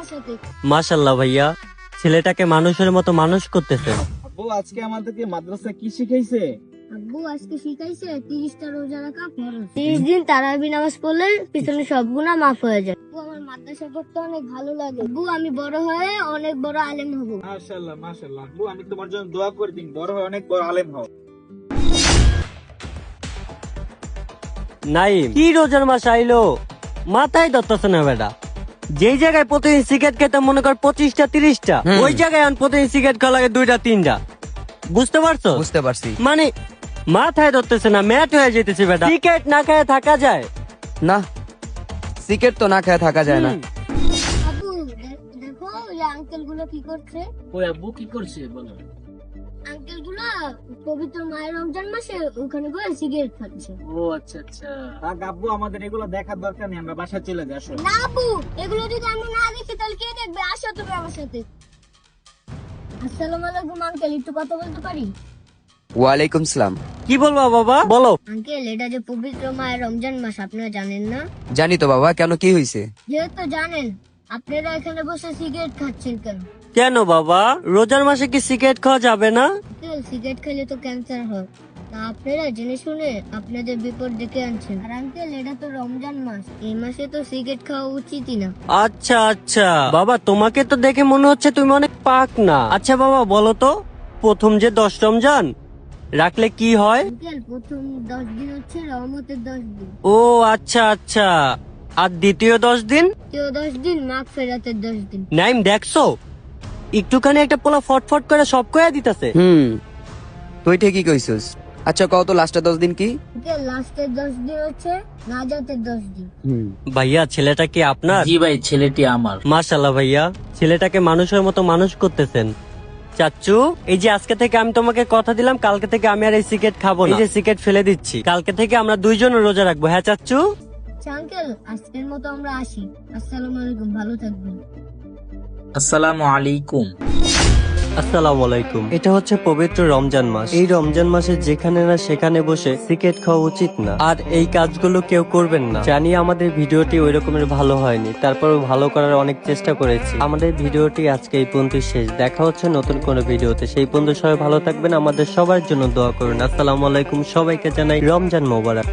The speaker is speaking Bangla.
আমার সাথে। মাশাআল্লাহ ভাইয়া, ছেলেটাকে মানুষের মতো মানুষ করতেছেন। আব্বু আজকে আমাদেরকে মাদ্রাসায় কি শিখাইছে? আব্বু আজকে শিখাইছে 30টা রোজা রাখা ফরজ। 30 দিন তারাবি নামাজ পড়লে পিছনে সব গুনাহ মাফ হয়ে যায়। আব্বু আমার মাদ্রাসা পড়তে অনেক ভালো লাগে। আব্বু আমি বড় হয়ে অনেক বড় আলেম হব। মাশাআল্লাহ মাশাআল্লাহ। আব্বু আমি তোমার জন্য দোয়া করে দিন, বড় হয়ে অনেক বড় আলেম হও। নাইম, কি রোজার মাস আইলো, মাথায় ধরতেছে না বেটা। যেই জায়গায় প্রতিদিন সিগারেট খেতে মনে কর 25টা 30টা, ওই জায়গায় এখন প্রতিদিন সিগারেট খাওয়া লাগে 2টা 3টা। বুঝতে পারছো? বুঝতে পারছি। মানে মাথায় ধরতেছে না, ম্যাট হয়ে যেতেছে বেটা। সিগারেট না খেয়ে থাকা যায় না, সিগারেট তো না খেয়ে থাকা যায় না। আব্বু দেখো ওই আঙ্কেল গুলো কি করছে। ওই আব্বু কি করছে বলো? আঙ্কেল গুলো পবিত্র মায়ের রমজান মাসে ওখানে বসে সিগারেট খাচ্ছে। ও আচ্ছা আচ্ছা। থাক আব্বু, আমাদের এগুলো দেখার দরকার নেই, আমরা বাসায় চলে যাই। আসো। না আব্বু, এগুলো যদি আমরা না দেখি তাহলে কে দেখবে? আসো তুমি আমার সাথে। আসসালামু আলাইকুম আঙ্কেল, একটু কথা বলতে পারি? ওয়ালাইকুম সালাম। কি বলবো বাবা, বলো। আঙ্কেল এটা যে পবিত্র মায়ের রমজান মাস, আপনারা জানেন না? জানি তো বাবা, কেন কি হয়েছে? যেহেতু জানেন, আপনারা এখানে বসে সিগারেট খাচ্ছেন কেন? কেন বাবা, রোজার মাসে কি সিগারেট খাওয়া যাবে না? আঙ্কেল সিগারেট খেলে তো ক্যান্সার হয়, তা আপনারা জেনে শুনে আপনাদের বিপদ ডেকে আনছেন। আর আঙ্কেল এটা তো রমজান মাস, এই মাসে তো সিগারেট খাওয়া উচিতই না। আচ্ছা আচ্ছা বাবা, তোমাকে তো দেখে মনে হচ্ছে তুমি অনেক পাক না। আচ্ছা বাবা বলো তো, প্রথম যে 10 রমজান রাখলে কি হয়? আঙ্কেল প্রথম 10 দিন হচ্ছে রহমতের 10 দিন, ও আচ্ছা আচ্ছা, আর দ্বিতীয় 10 দিন? কেউ 10 দিন মাঘ ফেরাতের 10 দিন। নাইম দেখছো, একটুখানি একটা পোলা ফটফট করে সব কয়া দিতেছে। তুই ঠিকই কইছিস। আচ্ছা কও তো লাস্টের 10 দিন কি? আঙ্কেল লাস্টের 10 দিন হচ্ছে নাজাতের 10 দিন। ভাইয়া ছেলেটা কি আপনার? জি ভাই, ছেলেটি আমার। মাশাআল্লাহ ভাইয়া, ছেলেটাকে মানুষের মতো মানুষ করতেছেন। চাচ্চু, এই যে আজকে থেকে আমি তোমাকে কথা দিলাম, কালকে থেকে আমি আর এই সিগারেট খাবো না। এই যে সিগারেট ফেলে দিচ্ছি, কালকে থেকে আমরা দুইজন রোজা রাখবো। হ্যাঁ চাচ্চু? আচ্ছা আঙ্কেল, আজকের মতো আমরা আসি। আসসালামু আলাইকুম, ভালো থাকবেন। আসসালামু আলাইকুম। আসসালামু আলাইকুম। এটা হচ্ছে পবিত্র রমজান মাস। এই রমজান মাসে যেখানে না সেখানে বসে সিগারেট খাওয়া উচিত না, আর এই কাজগুলো কেউ করবেন না। জানি আমাদের ভিডিওটি ওই রকমের ভালো হয়নি, তারপরেও ভালো করার অনেক চেষ্টা করেছি। আমাদের ভিডিওটি আজকে এই পর্যন্ত শেষ। দেখা হচ্ছে নতুন কোনো ভিডিওতে। সেই পর্যন্ত সবাই ভালো থাকবেন, আমাদের সবার জন্য দোয়া করুন। আসসালামু আলাইকুম, সবাইকে জানাই রমজান মোবারক।